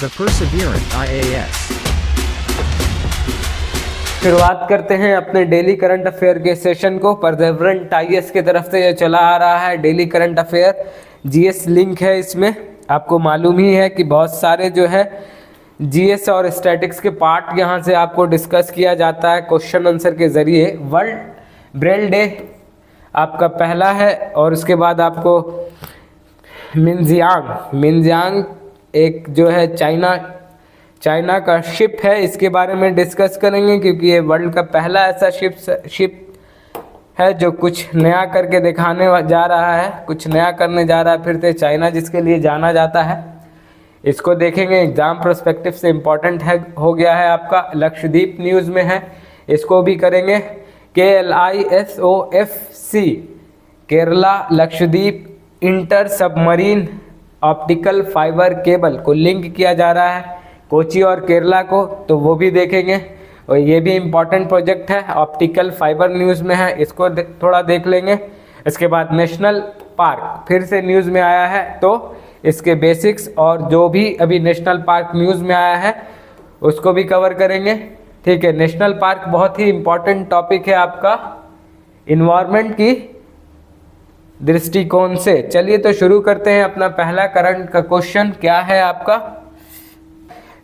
The Perseverant IAS. शुरुआत करते हैं अपने डेली करंट अफेयर के सेशन को। परसेवरेंट आईएएस की तरफ से ये चला आ रहा है daily current affair. GS link है इसमें। आपको मालूम ही है कि बहुत सारे जो है जीएस और स्टैटिक्स के पार्ट यहाँ से आपको डिस्कस किया जाता है क्वेश्चन आंसर के जरिए। वर्ल्ड ब्रेल डे आपका पहला है और उसके बाद आपको मिनजियांग एक जो है चाइना का शिप है, इसके बारे में डिस्कस करेंगे क्योंकि ये वर्ल्ड का पहला ऐसा शिप है जो कुछ नया करके दिखाने जा रहा है, कुछ नया करने जा रहा है फिर से चाइना, जिसके लिए जाना जाता है। इसको देखेंगे, एग्जाम प्रोस्पेक्टिव से इम्पोर्टेंट है, हो गया है आपका। लक्षद्वीप न्यूज़ में है, इसको भी करेंगे। KLISOFC Kerala Lakshadweep inter submarine optical fibre cable को लिंक किया जा रहा है कोची और केरला को, तो वो भी देखेंगे। और ये भी इम्पॉर्टेंट प्रोजेक्ट है, ऑप्टिकल फाइबर न्यूज़ में है, इसको थोड़ा देख लेंगे। इसके बाद नेशनल पार्क फिर से न्यूज़ में आया है, तो इसके बेसिक्स और जो भी अभी नेशनल पार्क न्यूज़ में आया है उसको भी कवर करेंगे। ठीक है, नेशनल पार्क बहुत ही इम्पॉर्टेंट टॉपिक है आपका इन्वायरमेंट की दृष्टिकोण से। चलिए तो शुरू करते हैं अपना पहला करंट का क्वेश्चन। क्या है आपका,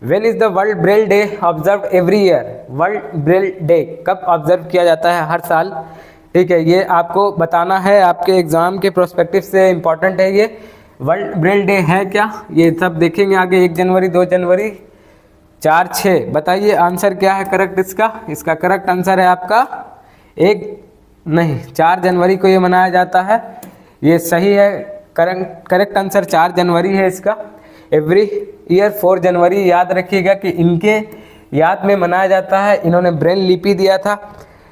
when is the world Braille day observe every year? World Braille day कब ऑब्जर्व किया जाता है हर साल? ठीक है, ये आपको बताना है, आपके एग्जाम के प्रोस्पेक्टिव से इम्पोर्टेंट है। ये वर्ल्ड ब्रेल डे है क्या, ये सब देखेंगे आगे। 1 जनवरी, 2 जनवरी, 4, 6, बताइए आंसर क्या है करेक्ट इसका? इसका करेक्ट आंसर है आपका 4 जनवरी को ये मनाया जाता है। ये सही है, करेक्ट आंसर 4 जनवरी है इसका। एवरी ईयर 4 जनवरी याद रखिएगा कि इनके याद में मनाया जाता है। इन्होंने ब्रेन लिपि दिया था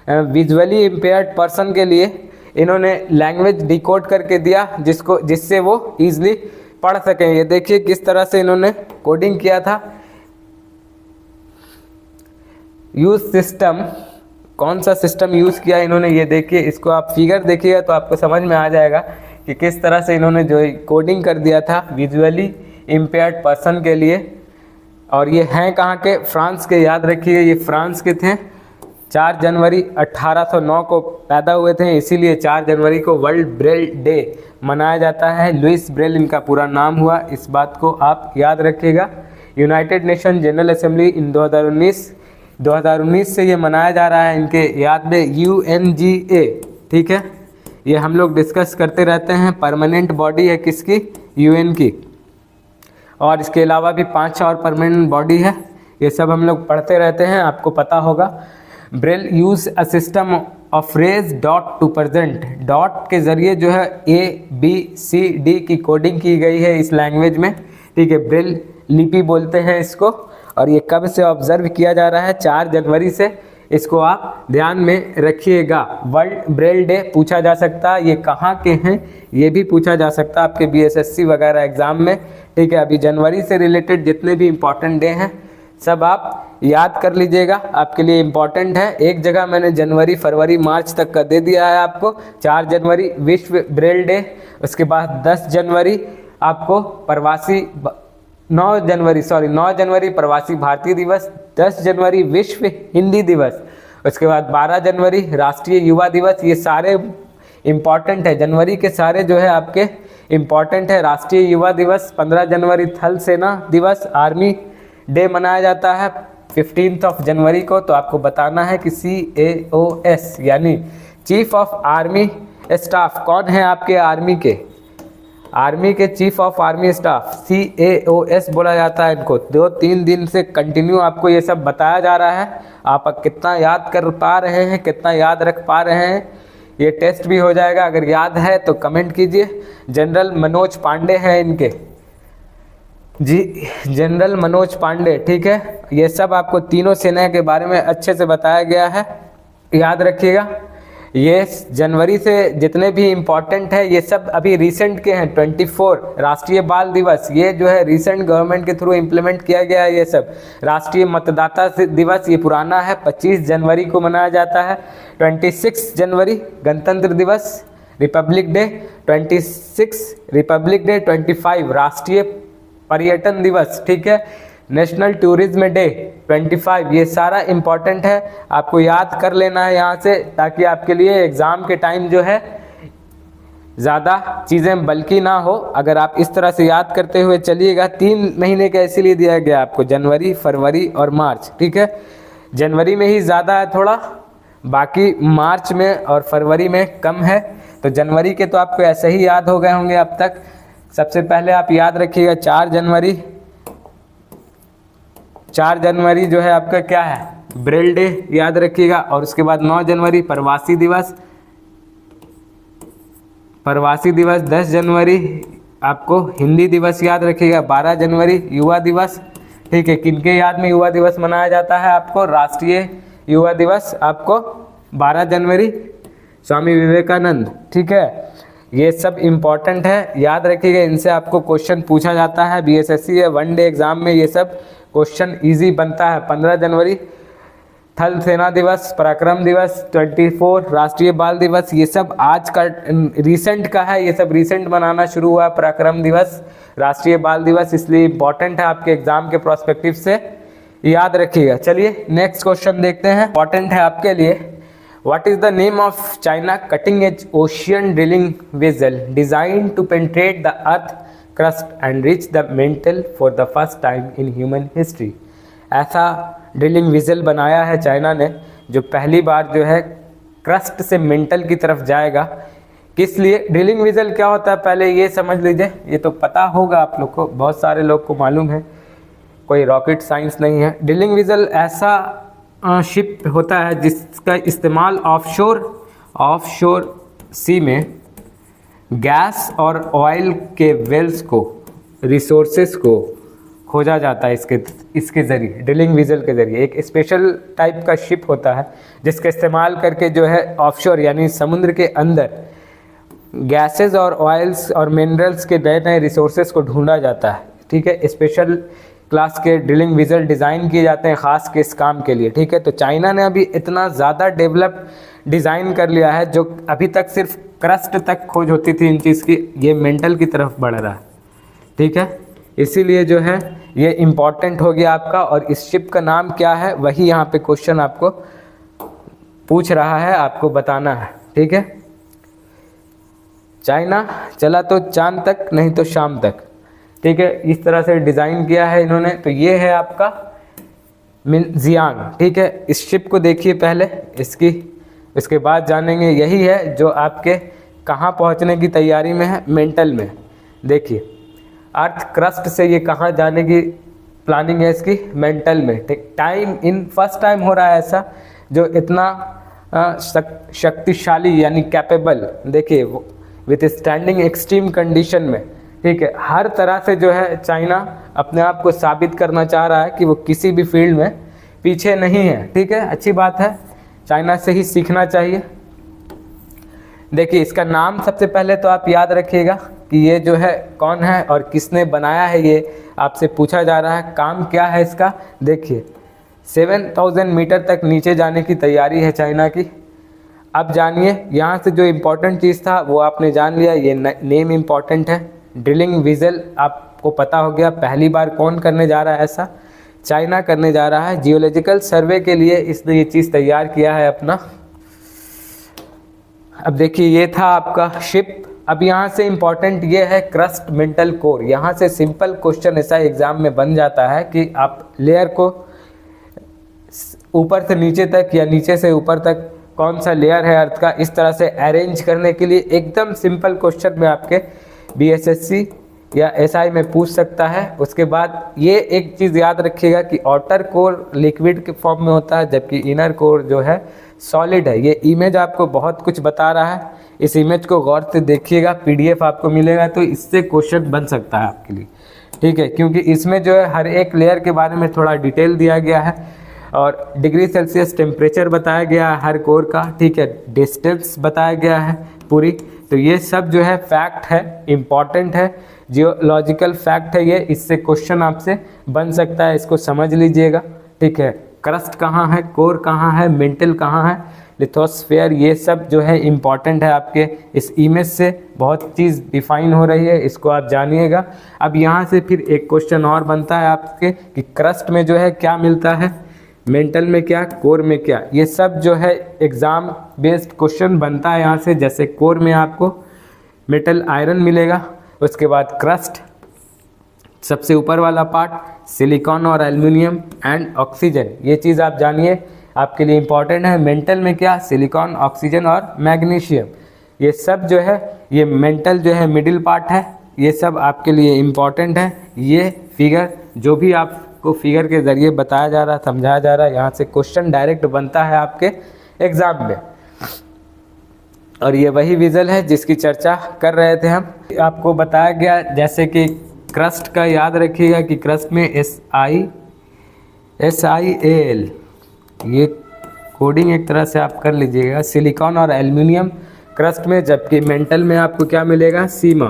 विजुअली इम्पेयर्ड पर्सन के लिए, इन्होंने लैंग्वेज डिकोड करके दिया जिससे वो ईजिली पढ़ सकें। ये देखिए किस तरह से इन्होंने कोडिंग किया था। यूज सिस्टम, कौन सा सिस्टम यूज़ किया इन्होंने, ये देखिए। इसको आप फिगर देखिएगा तो आपको समझ में आ जाएगा कि किस तरह से इन्होंने जो कोडिंग कर दिया था विजुअली इम्पेयर्ड पर्सन के लिए। और ये हैं कहाँ के? फ्रांस के, याद रखिए ये फ्रांस के थे। 4 जनवरी 1809 को पैदा हुए थे, इसीलिए 4 जनवरी को वर्ल्ड ब्रेल डे मनाया जाता है। लुइस ब्रेल इनका पूरा नाम हुआ, इस बात को आप याद रखिएगा। United nation general assembly in 2019 से ये मनाया जा रहा है इनके याद में। UNGA, ठीक है, ये हम लोग डिस्कस करते रहते हैं। परमानेंट बॉडी है किसकी? UN की। और इसके अलावा भी 5 और परमानेंट बॉडी है, ये सब हम लोग पढ़ते रहते हैं, आपको पता होगा। Braille use a system of raise dot to present, dot के जरिए जो है ABCD की कोडिंग की गई है इस लैंग्वेज में। ठीक है, ब्रेल लिपि बोलते हैं इसको। और ये कब से ऑब्जर्व किया जा रहा है? 4 जनवरी से। इसको आप ध्यान में रखिएगा। वर्ल्ड ब्रेल डे पूछा जा सकता है, ये कहाँ के हैं ये भी पूछा जा सकता है आपके BSSC वगैरह एग्जाम में। ठीक है, अभी जनवरी से रिलेटेड जितने भी इम्पोर्टेंट डे हैं सब आप याद कर लीजिएगा, आपके लिए इम्पोर्टेंट है। एक जगह मैंने जनवरी, फरवरी, मार्च तक का दे दिया है आपको। 4 जनवरी विश्व ब्रेल डे, उसके बाद 10 जनवरी आपको 9 जनवरी प्रवासी भारतीय दिवस, 10 जनवरी विश्व हिंदी दिवस, उसके बाद 12 जनवरी राष्ट्रीय युवा दिवस। ये सारे इम्पॉर्टेंट है, जनवरी के सारे जो है आपके इम्पॉर्टेंट है। राष्ट्रीय युवा दिवस, 15 जनवरी थल सेना दिवस, आर्मी डे मनाया जाता है 15 जनवरी को। तो आपको बताना है कि CAOS यानी चीफ ऑफ आर्मी स्टाफ कौन है आपके आर्मी के chief of army staff, CAOS बोला जाता है इनको। 2-3 दिन से कंटिन्यू आपको ये सब बताया जा रहा है। आप कितना याद कर पा रहे हैं, कितना याद रख पा रहे हैं, ये टेस्ट भी हो जाएगा। अगर याद है तो कमेंट कीजिए। जनरल मनोज पांडे हैं इनके जी, जनरल मनोज पांडे। ठीक है, ये सब आपको तीनों सेना के बारे में अच्छे से बताया गया है, याद रखिएगा। ये जनवरी से जितने भी इम्पोर्टेंट है ये सब अभी रिसेंट के हैं। 24 राष्ट्रीय बाल दिवस, ये जो है रिसेंट गवर्नमेंट के थ्रू इम्प्लीमेंट किया गया है। ये सब राष्ट्रीय मतदाता दिवस, ये पुराना है, 25 जनवरी को मनाया जाता है। 26 जनवरी गणतंत्र दिवस, रिपब्लिक डे 26 रिपब्लिक डे, 25 राष्ट्रीय पर्यटन दिवस, ठीक है। नेशनल टूरिज्म डे 25, ये सारा इम्पॉर्टेंट है, आपको याद कर लेना है यहाँ से, ताकि आपके लिए एग्ज़ाम के टाइम जो है ज़्यादा चीज़ें बल्कि ना हो। अगर आप इस तरह से याद करते हुए चलिएगा, 3 महीने का इसीलिए दिया गया आपको, जनवरी, फरवरी और मार्च, ठीक है। जनवरी में ही ज़्यादा है थोड़ा, बाकी मार्च में और फरवरी में कम है। तो जनवरी के तो आपको ऐसे ही याद हो गए होंगे अब तक। सबसे पहले आप याद रखिएगा 4 जनवरी, 4 जनवरी जो है आपका क्या है, ब्रेल डे याद रखिएगा। और उसके बाद 9 जनवरी प्रवासी दिवस, प्रवासी दिवस। 10 जनवरी आपको हिंदी दिवस याद रखिएगा। 12 जनवरी युवा दिवस, ठीक है। किनके याद में युवा दिवस मनाया जाता है आपको, राष्ट्रीय युवा दिवस आपको 12 जनवरी, स्वामी विवेकानंद, ठीक है। ये सब इम्पॉर्टेंट है, याद रखिएगा, इनसे आपको क्वेश्चन पूछा जाता है। बीएसएससी या वन डे एग्जाम में ये सब क्वेश्चन इजी बनता है। 15 जनवरी थल सेना दिवस, पराक्रम दिवस। 24 राष्ट्रीय बाल दिवस, ये सब आज का रिसेंट का है, ये सब रिसेंट मनाना शुरू हुआ पराक्रम दिवस, राष्ट्रीय बाल दिवस, इसलिए इम्पॉर्टेंट है आपके एग्जाम के प्रोस्पेक्टिव से, याद रखिएगा। चलिए नेक्स्ट क्वेश्चन देखते हैं, इम्पॉर्टेंट है आपके लिए। What is the name of China cutting edge ocean drilling vessel designed to penetrate the earth crust and reach the mantle for the first time in human history? ऐसा drilling vigil बनाया है China ने, जो पहली बार जो है crust से mental की तरफ जाएगा। किस लिए ड्रिलिंग विजल क्या होता है पहले ये समझ लीजिए, ये तो पता होगा आप लोग को, बहुत सारे लोग को मालूम है, कोई रॉकेट साइंस नहीं है। ड्रिलिंग विजल ऐसा शिप होता है जिसका इस्तेमाल ऑफशोर सी में गैस और ऑयल के वेल्स को, रिसोर्सेस को खोजा जाता है इसके ज़रिए, ड्रिलिंग विजल के ज़रिए। एक स्पेशल टाइप का शिप होता है जिसका इस्तेमाल करके जो है ऑफशोर यानी समुद्र के अंदर गैसेस और ऑयल्स और मिनरल्स के नए नए रिसोर्सेस को ढूंढा जाता है, ठीक है। स्पेशल क्लास के ड्रिलिंग विजल डिज़ाइन किए जाते हैं ख़ास के इस काम के लिए, ठीक है। तो चाइना ने अभी इतना ज़्यादा डेवलप डिज़ाइन कर लिया है, जो अभी तक सिर्फ क्रस्ट तक खोज होती थी इन चीज़ की, ये मेंटल की तरफ बढ़ रहा है, ठीक है। इसीलिए जो है ये इम्पॉर्टेंट हो गया आपका। और इस शिप का नाम क्या है वही यहाँ पे क्वेश्चन आपको पूछ रहा है, आपको बताना है, ठीक है। चाइना चला तो चांद तक, नहीं तो शाम तक, ठीक है। इस तरह से डिज़ाइन किया है इन्होंने। तो ये है आपका मिनजियांग, ठीक है। इस शिप को देखिए पहले, इसके बाद जानेंगे। यही है जो आपके कहाँ पहुँचने की तैयारी में है, मेंटल में। देखिए अर्थ क्रस्ट से ये कहाँ जाने की प्लानिंग है इसकी, मेंटल में, ठीक। फर्स्ट टाइम हो रहा है ऐसा, जो इतना शक्तिशाली यानी कैपेबल, देखिए विथ स्टैंडिंग एक्सट्रीम कंडीशन में, ठीक है। हर तरह से जो है चाइना अपने आप को साबित करना चाह रहा है कि वो किसी भी फील्ड में पीछे नहीं है, ठीक है। अच्छी बात है, चाइना से ही सीखना चाहिए। देखिए इसका नाम सबसे पहले तो आप याद रखिएगा कि ये जो है कौन है और किसने बनाया है, ये आपसे पूछा जा रहा है। काम क्या है इसका, देखिए 7000 मीटर तक नीचे जाने की तैयारी है चाइना की। अब जानिए यहाँ से जो इम्पोर्टेंट चीज़ था वो आपने जान लिया, ये नेम इम्पॉर्टेंट है। ड्रिलिंग विजल आपको पता हो गया, पहली बार कौन करने जा रहा है ऐसा, चाइना करने जा रहा है। जियोलॉजिकल सर्वे के लिए इसने ये चीज़ तैयार किया है अपना। अब देखिए ये था आपका शिप। अब यहाँ से इम्पॉर्टेंट ये है क्रस्ट मेंटल कोर। यहाँ से सिंपल क्वेश्चन ऐसा एग्जाम में बन जाता है कि आप लेयर को ऊपर से नीचे तक या नीचे से ऊपर तक कौन सा लेयर है अर्थ का, इस तरह से अरेंज करने के लिए एकदम सिंपल क्वेश्चन में आपके बीएसएससी या एसआई में पूछ सकता है। उसके बाद ये एक चीज़ याद रखिएगा कि आउटर कोर लिक्विड के फॉर्म में होता है, जबकि इनर कोर जो है सॉलिड है। ये इमेज आपको बहुत कुछ बता रहा है, इस इमेज को गौर से देखिएगा, पीडीएफ आपको मिलेगा, तो इससे क्वेश्चन बन सकता है आपके लिए, ठीक है। क्योंकि इसमें जो है हर एक लेयर के बारे में थोड़ा डिटेल दिया गया है और डिग्री सेल्सियस टेम्परेचर बताया गया है हर कोर का, ठीक है। डिस्टेंस बताया गया है पूरी। तो ये सब जो है फैक्ट है, इम्पॉर्टेंट है, जियोलॉजिकल फैक्ट है ये, इससे क्वेश्चन आपसे बन सकता है, इसको समझ लीजिएगा, ठीक है। क्रस्ट कहाँ है, कोर कहाँ है, मेंटल कहाँ है, लिथोस्फेयर, ये सब जो है इम्पॉर्टेंट है आपके इस इमेज से, बहुत चीज़ डिफाइन हो रही है, इसको आप जानिएगा। अब यहाँ से फिर एक क्वेश्चन और बनता है आपके कि क्रस्ट में जो है क्या मिलता है, मेंटल में क्या, कोर में क्या, ये सब जो है एग्ज़ाम बेस्ड क्वेश्चन बनता है यहाँ से। जैसे कोर में आपको मेटल आयरन मिलेगा, उसके बाद क्रस्ट, सबसे ऊपर वाला पार्ट सिलिकॉन और एल्युमिनियम एंड ऑक्सीजन, ये चीज़ आप जानिए, आपके लिए इम्पॉर्टेंट है। मेंटल में क्या, सिलिकॉन, ऑक्सीजन और मैग्नीशियम, ये सब जो है, ये मेंटल जो है मिडिल पार्ट है, ये सब आपके लिए इम्पॉर्टेंट है। ये फिगर जो भी आपको फिगर के ज़रिए बताया जा रहा, समझाया जा रहा है, यहाँ से क्वेश्चन डायरेक्ट बनता है आपके एग्ज़ाम में। और ये वही विज़ुअल है जिसकी चर्चा कर रहे थे हम। आपको बताया गया जैसे कि क्रस्ट का याद रखिएगा कि क्रस्ट में SiAl, ये कोडिंग एक तरह से आप कर लीजिएगा, सिलिकॉन और एल्युमिनियम क्रस्ट में, जबकि मेंटल में आपको क्या मिलेगा, सीमा,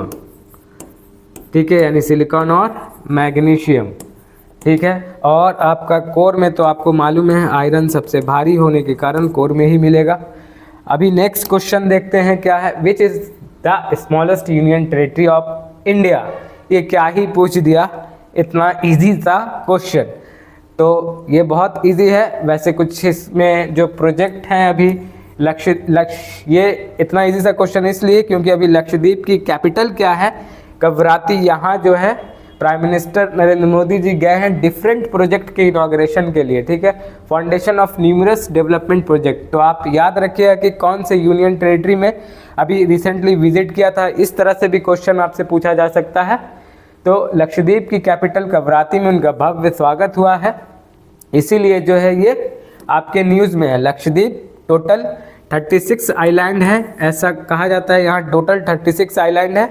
ठीक है, यानी सिलिकॉन और मैग्नीशियम, ठीक है। और आपका कोर में तो आपको मालूम है आयरन सबसे भारी होने के कारण कोर में ही मिलेगा। अभी नेक्स्ट क्वेश्चन देखते हैं क्या है, which is the smallest union territory of India. ये क्या ही पूछ दिया, इतना इजी सा क्वेश्चन, तो ये बहुत इजी है। वैसे कुछ इसमें जो प्रोजेक्ट हैं अभी लक्ष्य ये इतना इजी सा क्वेश्चन इसलिए क्योंकि अभी लक्षद्वीप की कैपिटल क्या है, कवराती। यहाँ जो है प्राइम मिनिस्टर नरेंद्र मोदी जी गए हैं डिफरेंट प्रोजेक्ट के इनॉग्रेशन के लिए, ठीक है, foundation of numerous development project. तो आप याद रखिएगा कि कौन से यूनियन टेरिटरी में अभी रिसेंटली विजिट किया था, इस तरह से भी क्वेश्चन आपसे पूछा जा सकता है। तो लक्षद्वीप की कैपिटल कवराती में उनका भव्य स्वागत हुआ है, इसीलिए जो है ये आपके न्यूज़ में है। लक्षद्वीप टोटल 36 आइलैंड है, ऐसा कहा जाता है, यहाँ टोटल 36 आइलैंड है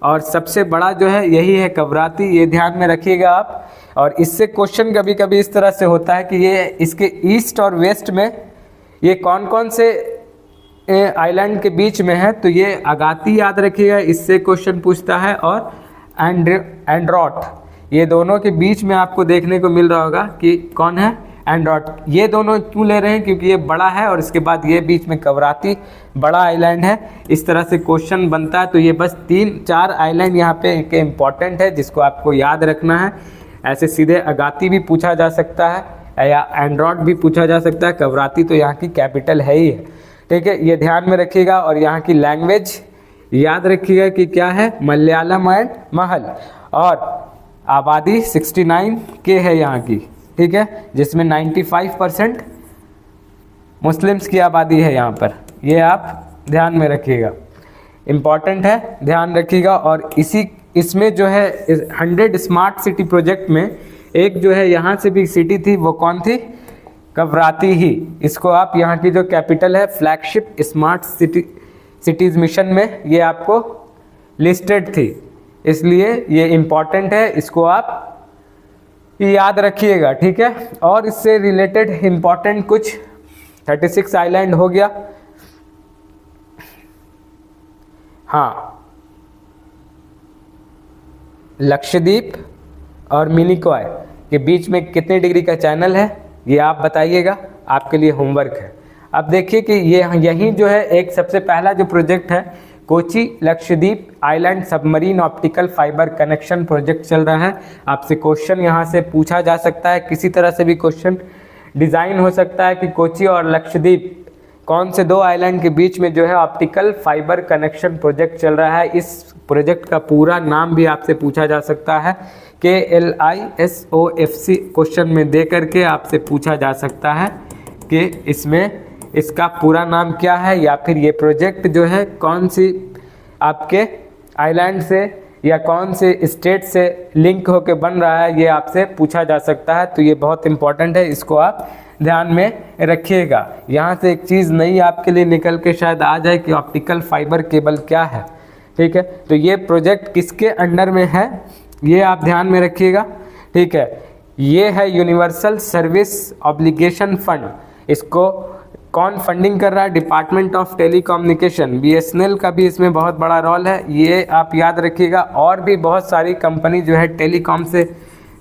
और सबसे बड़ा जो है यही है कवराती, ये ध्यान में रखिएगा आप। और इससे क्वेश्चन कभी कभी इस तरह से होता है कि ये इसके ईस्ट और वेस्ट में ये कौन कौन से आइलैंड के बीच में है, तो ये अगाती याद रखिएगा, इससे क्वेश्चन पूछता है, और एंड्रॉट, ये दोनों के बीच में आपको देखने को मिल रहा होगा कि कौन है, एंड्रॉट। ये दोनों क्यों ले रहे हैं, क्योंकि ये बड़ा है और इसके बाद ये बीच में कवराती बड़ा आइलैंड है, इस तरह से क्वेश्चन बनता है। तो ये बस 3-4 आइलैंड यहाँ पे के इम्पॉर्टेंट है जिसको आपको याद रखना है। ऐसे सीधे अगाती भी पूछा जा सकता है या एंड्रॉट भी पूछा जा सकता है, कवराती तो यहाँ की कैपिटल है ही है, ठीक है, ये ध्यान में रखिएगा। और यहाँ की लैंग्वेज याद रखिएगा कि क्या है, मलयालम एंड महल, और आबादी 69 के है यहाँ की, ठीक है, जिसमें 95% मुस्लिम्स की आबादी है यहाँ पर, ये आप ध्यान में रखिएगा, इम्पॉर्टेंट है, ध्यान रखिएगा। और इसमें जो है 100 स्मार्ट सिटी प्रोजेक्ट में एक जो है यहाँ से भी सिटी थी, वो कौन थी, कवराती ही। इसको आप यहाँ की जो कैपिटल है, फ्लैगशिप स्मार्ट सिटीज़ मिशन में ये आपको लिस्टेड थी, इसलिए ये इम्पॉर्टेंट है, इसको आप याद रखिएगा, ठीक है। और इससे रिलेटेड इम्पॉर्टेंट कुछ 36 आइलैंड हो गया। हाँ, लक्षद्वीप और मिनिकॉय के बीच में कितने डिग्री का चैनल है, ये आप बताइएगा, आपके लिए होमवर्क है। अब देखिए कि ये यही जो है एक सबसे पहला जो प्रोजेक्ट है, Kochi Lakshadweep island submarine optical fibre connection project चल रहा है। आपसे क्वेश्चन यहाँ से पूछा जा सकता है, किसी तरह से भी क्वेश्चन डिज़ाइन हो सकता है कि कोची और लक्षद्वीप कौन से 2 आइलैंड के बीच में जो है ऑप्टिकल फाइबर कनेक्शन प्रोजेक्ट चल रहा है। इस प्रोजेक्ट का पूरा नाम भी आपसे पूछा जा सकता है, KLISOFC क्वेश्चन में दे करके आपसे पूछा जा सकता है कि इसमें इसका पूरा नाम क्या है, या फिर ये प्रोजेक्ट जो है कौन सी आपके आइलैंड से या कौन से स्टेट से लिंक होकर बन रहा है, ये आपसे पूछा जा सकता है। तो ये बहुत इंपॉर्टेंट है, इसको आप ध्यान में रखिएगा। यहाँ से एक चीज़ नई आपके लिए निकल के शायद आ जाए कि ऑप्टिकल फाइबर केबल क्या है, ठीक है। तो ये प्रोजेक्ट किसके अंडर में है, ये आप ध्यान में रखिएगा, ठीक है। ये है यूनिवर्सल सर्विस ऑब्लिगेशन फंड, इसको कौन फंडिंग कर रहा है, डिपार्टमेंट ऑफ टेलीकम्युनिकेशन, BSNL का भी इसमें बहुत बड़ा रोल है, ये आप याद रखिएगा। और भी बहुत सारी कंपनी जो है टेलीकॉम से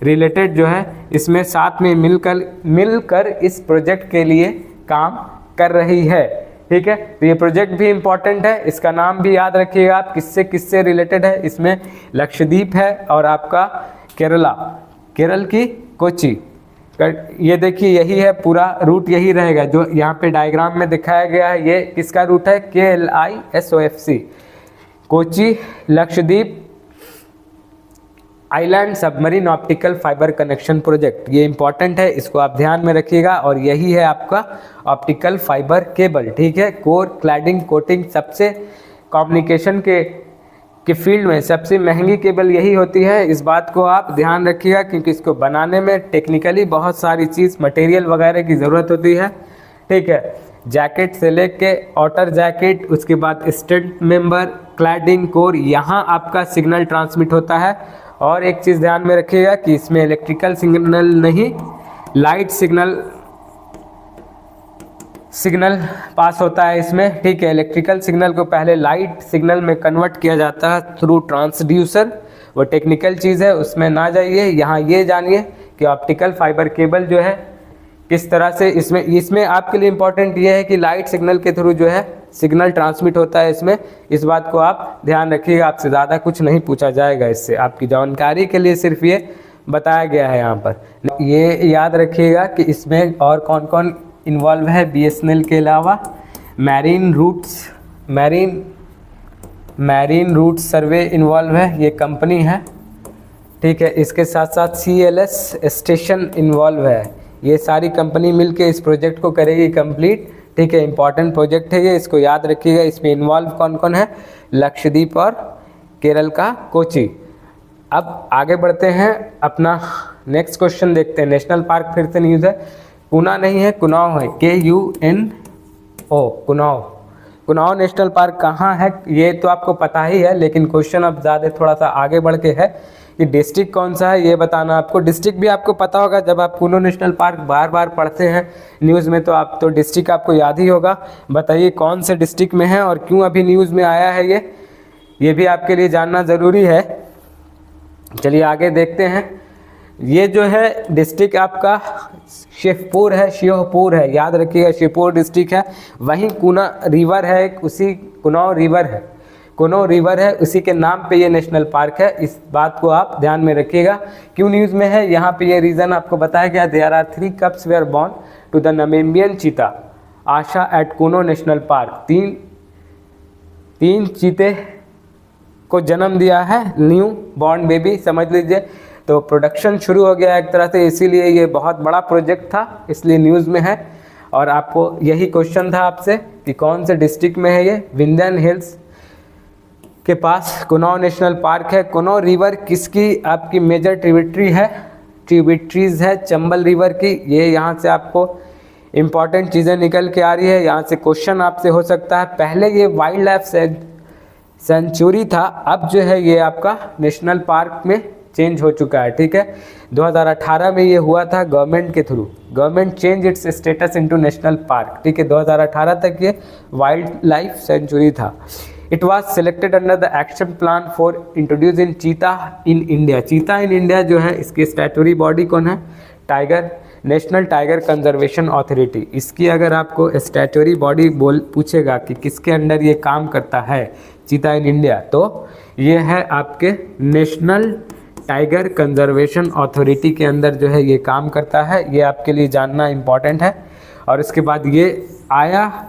रिलेटेड जो है इसमें साथ में मिलकर इस प्रोजेक्ट के लिए काम कर रही है। ठीक है, तो ये प्रोजेक्ट भी इम्पॉर्टेंट है, इसका नाम भी याद रखिएगा आप, किससे किससे रिलेटेड है। इसमें लक्षद्वीप है और आपका केरल की कोची। ये देखिए यही है, पूरा रूट यही रहेगा जो यहाँ पे डायग्राम में दिखाया गया है। ये किसका रूट है? KLISOFC, Kochi Lakshadweep island submarine optical fibre connection project. ये इंपॉर्टेंट है, इसको आप ध्यान में रखिएगा। और यही है आपका ऑप्टिकल फाइबर केबल। ठीक है, कोर क्लैडिंग कोटिंग, सबसे कम्युनिकेशन के फील्ड में सबसे महंगी केबल यही होती है। इस बात को आप ध्यान रखिएगा, क्योंकि इसको बनाने में टेक्निकली बहुत सारी चीज़ मटेरियल वगैरह की ज़रूरत होती है। ठीक है, जैकेट से लेके आउटर जैकेट, उसके बाद स्टड मेंबर, क्लैडिंग कोर, यहाँ आपका सिग्नल ट्रांसमिट होता है। और एक चीज़ ध्यान में रखिएगा कि इसमें इलेक्ट्रिकल सिग्नल नहीं, लाइट सिग्नल पास होता है इसमें। ठीक है, इलेक्ट्रिकल सिग्नल को पहले लाइट सिग्नल में कन्वर्ट किया जाता है थ्रू ट्रांसड्यूसर। वो टेक्निकल चीज़ है, उसमें ना जाइए। यहाँ ये जानिए कि ऑप्टिकल फाइबर केबल जो है किस तरह से इसमें आपके लिए इम्पोर्टेंट ये है कि लाइट सिग्नल के थ्रू जो है सिग्नल ट्रांसमिट होता है इसमें। इस बात को आप ध्यान रखिएगा, आपसे ज़्यादा कुछ नहीं पूछा जाएगा इससे, आपकी जानकारी के लिए सिर्फ ये बताया गया है यहाँ पर। ये याद रखिएगा कि इसमें और कौन कौन इन्वॉल्व है BSNL के अलावा। मैरीन रूट सर्वे इन्वॉल्व है, ये कंपनी है। ठीक है, इसके साथ साथ CLS स्टेशन इन्वॉल्व है। ये सारी कंपनी मिलके इस प्रोजेक्ट को करेगी कंप्लीट। ठीक है, इंपॉर्टेंट प्रोजेक्ट है ये, इसको याद रखिएगा। इसमें इन्वॉल्व कौन कौन है? लक्षद्वीप और केरल का कोची। अब आगे बढ़ते हैं, अपना नेक्स्ट क्वेश्चन देखते हैं। नेशनल पार्क फिर से न्यूज़ है, कुना नहीं है, कुनाव है, KUNO, कुनाव नेशनल पार्क कहाँ है ये तो आपको पता ही है, लेकिन क्वेश्चन अब ज़्यादा थोड़ा सा आगे बढ़ के है कि डिस्ट्रिक्ट कौन सा है ये बताना आपको। डिस्ट्रिक्ट भी आपको पता होगा, जब आप कुनो नेशनल पार्क बार बार पढ़ते हैं न्यूज़ में तो आप तो डिस्ट्रिक्ट आपको याद ही होगा। बताइए कौन से डिस्ट्रिक्ट में है और क्यों अभी न्यूज़ में आया है ये भी आपके लिए जानना ज़रूरी है। चलिए आगे देखते हैं। ये जो है डिस्ट्रिक्ट आपका शिवपुर है, याद रखिएगा शिवपुर डिस्ट्रिक्ट है। वहीं कुना रिवर है, उसी कुनाव रिवर है, उसी के नाम पे ये नेशनल पार्क है। इस बात को आप ध्यान में रखिएगा। क्यों न्यूज़ में है, यहाँ पे ये रीज़न आपको बताया गया। There are 3 cubs were born to the Namibian cheetah Asha at Kuno national park. तीन चीते को जन्म दिया है, न्यू बॉर्न बेबी समझ लीजिए। तो प्रोडक्शन शुरू हो गया एक तरह से, इसीलिए ये बहुत बड़ा प्रोजेक्ट था, इसलिए न्यूज़ में है। और आपको यही क्वेश्चन था आपसे कि कौन से डिस्ट्रिक्ट में है ये। विंध्यन हिल्स के पास कुनाव नेशनल पार्क है। कुनाव रिवर किसकी आपकी मेजर ट्रिब्यूटरीज है? चंबल रिवर की। ये यहाँ से आपको इम्पॉर्टेंट चीज़ें निकल के आ रही है, यहाँ से क्वेश्चन आपसे हो सकता है। पहले ये वाइल्ड लाइफ सेंचुरी था, अब जो है ये आपका नेशनल पार्क में चेंज हो चुका है। ठीक है, 2018 में ये हुआ था गवर्नमेंट के through. Government change it's status into national park. ठीक है, 2018 तक ये वाइल्ड लाइफ सेंचुरी था। It was selected under the action plan for introduce इन चीता इन इंडिया। चीता इन इंडिया जो है, इसकी स्टैट्यूटरी बॉडी कौन है? National tiger conservation authority. इसकी अगर आपको स्टैट्यूटरी बॉडी पूछेगा कि किसके अंडर ये काम करता है चीता इन इंडिया, तो ये है आपके नेशनल टाइगर कंजर्वेशन अथॉरिटी के अंदर जो है ये काम करता है। ये आपके लिए जानना इम्पॉर्टेंट है। और इसके बाद ये आया,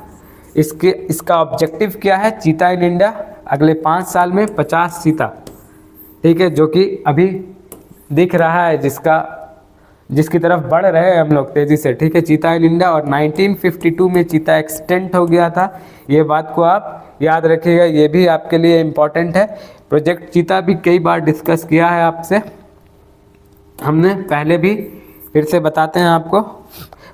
इसका ऑब्जेक्टिव क्या है? चीता इन इंडिया अगले 5 साल में 50 चीता, ठीक है, जो कि अभी दिख रहा है, जिसकी तरफ बढ़ रहे हैं हम लोग तेज़ी से। ठीक है, चीता इन इंडिया। और 1952 में चीता एक्सटेंट हो गया था, ये बात को आप याद रखिएगा, ये भी आपके लिए इम्पॉर्टेंट है। प्रोजेक्ट चीता भी कई बार डिस्कस किया है आपसे हमने पहले भी, फिर से बताते हैं आपको।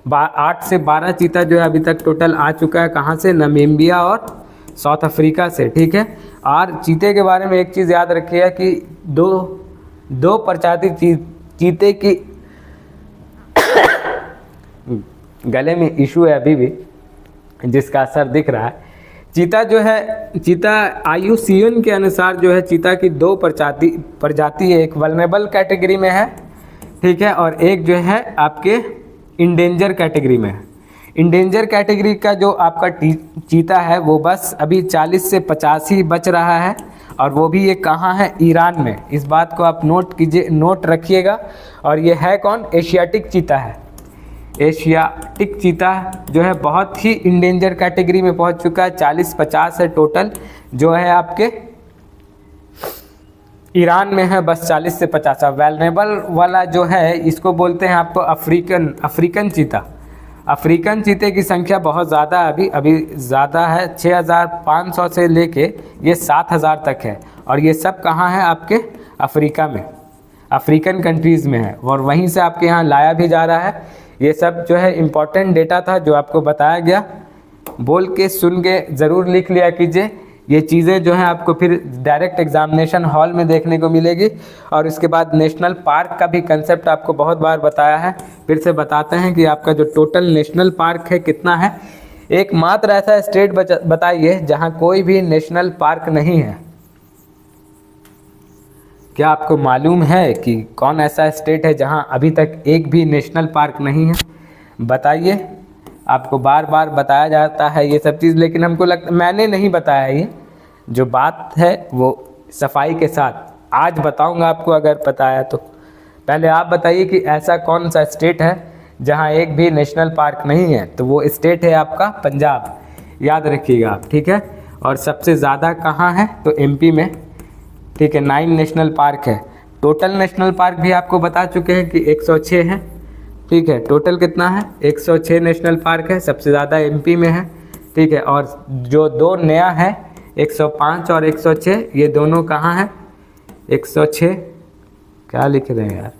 8 से 12 चीता जो है अभी तक टोटल आ चुका है। कहाँ से? नामीबिया और साउथ अफ्रीका से। ठीक है, और चीते के बारे में एक चीज़ याद रखिएगा कि दो प्रजाति चीते की गले में इशू है अभी भी, जिसका असर दिख रहा है। चीता जो है, चीता IUCN के अनुसार जो है चीता की 2 प्रजाति है। एक वल्नरेबल कैटेगरी में है, ठीक है, और एक जो है आपके इंडेंजर कैटेगरी में है। इंडेंजर कैटेगरी का जो आपका चीता है वो बस अभी 40 से 50 ही बच रहा है, और वो भी ये कहाँ है, ईरान में। इस बात को आप नोट कीजिए, नोट रखिएगा। और ये है कौन, एशियाटिक चीता है। एशियाटिक चीता जो है बहुत ही इंडेंजर कैटेगरी में पहुंच चुका है। 40-50 है टोटल जो है आपके ईरान में है, बस 40 से 50। वैल्नरेबल वाला जो है इसको बोलते हैं आपको अफ्रीकन चीता। अफ्रीकन चीते की संख्या बहुत ज़्यादा अभी ज़्यादा है, 6500 से लेके ये 7000 तक है। और ये सब कहाँ है, आपके अफ्रीका में, अफ्रीकन कंट्रीज़ में है, और वहीं से आपके यहाँ लाया भी जा रहा है। ये सब जो है इम्पॉर्टेंट डेटा था जो आपको बताया गया। बोल के सुन के ज़रूर लिख लिया कीजिए। ये चीज़ें जो हैं आपको फिर डायरेक्ट एग्जामिनेशन हॉल में देखने को मिलेगी। और इसके बाद नेशनल पार्क का भी कंसेप्ट आपको बहुत बार बताया है, फिर से बताते हैं कि आपका जो टोटल नेशनल पार्क है कितना है। एकमात्र ऐसा स्टेट बताइए जहां कोई भी नेशनल पार्क नहीं है। क्या आपको मालूम है कि कौन ऐसा स्टेट है जहां अभी तक एक भी नेशनल पार्क नहीं है? बताइए। आपको बार बार बताया जाता है ये सब चीज़, लेकिन हमको लगता, मैंने नहीं बताया ये जो बात है वो सफाई के साथ आज बताऊंगा आपको, अगर बताया तो। पहले आप बताइए कि ऐसा कौन सा स्टेट है जहां एक भी नेशनल पार्क नहीं है। तो वो स्टेट है आपका पंजाब, याद रखिएगा आप, ठीक है। और सबसे ज़्यादा कहाँ है, तो एमपी में, ठीक है। 9 नेशनल पार्क है। टोटल नेशनल पार्क भी आपको बता चुके हैं कि 106 है, ठीक है। टोटल कितना है, 106 नेशनल पार्क है, सबसे ज़्यादा एमपी में है, ठीक है। और जो 2 नया है 105 और 106, ये दोनों कहाँ है, 106 क्या लिख रहे हैं यार,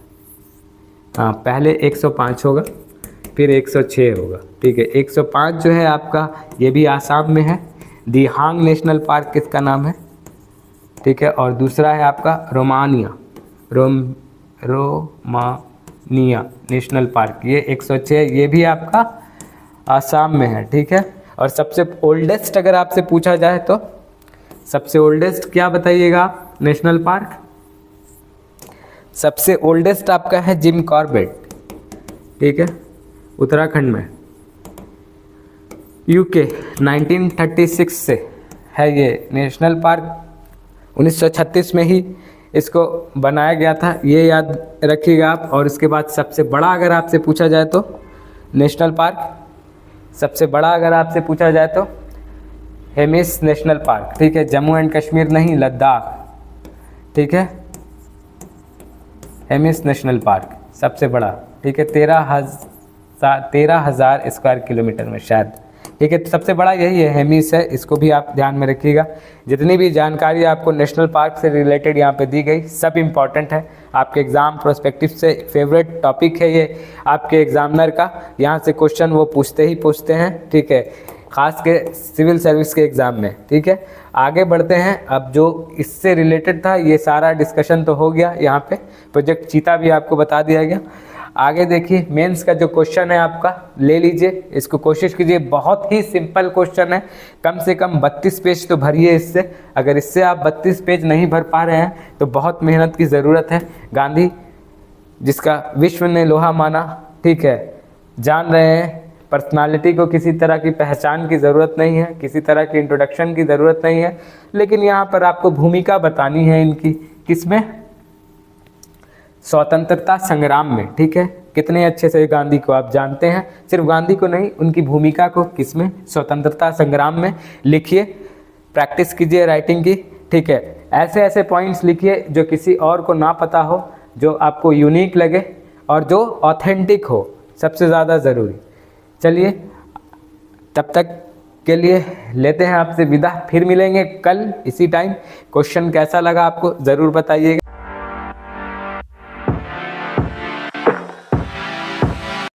हाँ पहले 105 होगा फिर 106 होगा, ठीक है। 105 जो है आपका ये भी आसाम में है, दिहांग नेशनल पार्क किसका नाम है, ठीक है। और दूसरा है आपका रोमानिया नेशनल पार्क, ये 106, ये भी आपका आसाम में है, ठीक है। और सबसे ओल्डेस्ट अगर आपसे पूछा जाए तो सबसे ओल्डेस्ट क्या बताइएगा आप, नेशनल पार्क? सबसे ओल्डेस्ट आपका है जिम कॉर्बेट, ठीक है, उत्तराखंड में, यूके। 1936 से है ये नेशनल पार्क, 1936 में ही इसको बनाया गया था, ये याद रखिएगा आप। और इसके बाद सबसे बड़ा अगर आपसे पूछा जाए तो नेशनल पार्क, सबसे बड़ा अगर आपसे पूछा जाए तो हेमिस नेशनल पार्क, ठीक है। जम्मू एंड कश्मीर नहीं, लद्दाख, ठीक है। हेमिस नेशनल पार्क सबसे बड़ा, ठीक है, 13,000 स्क्वायर किलोमीटर में शायद, ठीक है। तो सबसे बड़ा यही है, हेमिस है, इसको भी आप ध्यान में रखिएगा। जितनी भी जानकारी आपको नेशनल पार्क से रिलेटेड यहाँ पे दी गई सब इम्पॉर्टेंट है, आपके एग्ज़ाम प्रोस्पेक्टिव से फेवरेट टॉपिक है ये आपके एग्जामिनर का। यहाँ से क्वेश्चन वो पूछते हैं, ठीक है, ख़ास के सिविल सर्विस के एग्ज़ाम में, ठीक है। आगे बढ़ते हैं। अब जो इससे रिलेटेड था ये सारा डिस्कशन तो हो गया, यहाँ पे प्रोजेक्ट चीता भी आपको बता दिया गया। आगे देखिए, मेंस का जो क्वेश्चन है आपका ले लीजिए, इसको कोशिश कीजिए, बहुत ही सिंपल क्वेश्चन है, कम से कम 32 पेज तो भरिए इससे। अगर इससे आप 32 पेज नहीं भर पा रहे हैं तो बहुत मेहनत की ज़रूरत है। गांधी जिसका विश्व ने लोहा माना, ठीक है, जान रहे हैं, पर्सनालिटी को किसी तरह की पहचान की ज़रूरत नहीं है, किसी तरह की इंट्रोडक्शन की ज़रूरत नहीं है, लेकिन यहाँ पर आपको भूमिका बतानी है इनकी, किसमें, स्वतंत्रता संग्राम में, ठीक है। कितने अच्छे से गांधी को आप जानते हैं, सिर्फ गांधी को नहीं, उनकी भूमिका को किसमें, स्वतंत्रता संग्राम में लिखिए, प्रैक्टिस कीजिए राइटिंग की, ठीक है। ऐसे ऐसे पॉइंट्स लिखिए जो किसी और को ना पता हो, जो आपको यूनिक लगे और जो ऑथेंटिक हो, सबसे ज़्यादा ज़रूरी। चलिए, तब तक के लिए लेते हैं आपसे विदा, फिर मिलेंगे कल इसी टाइम। क्वेश्चन कैसा लगा आपको ज़रूर बताइएगा।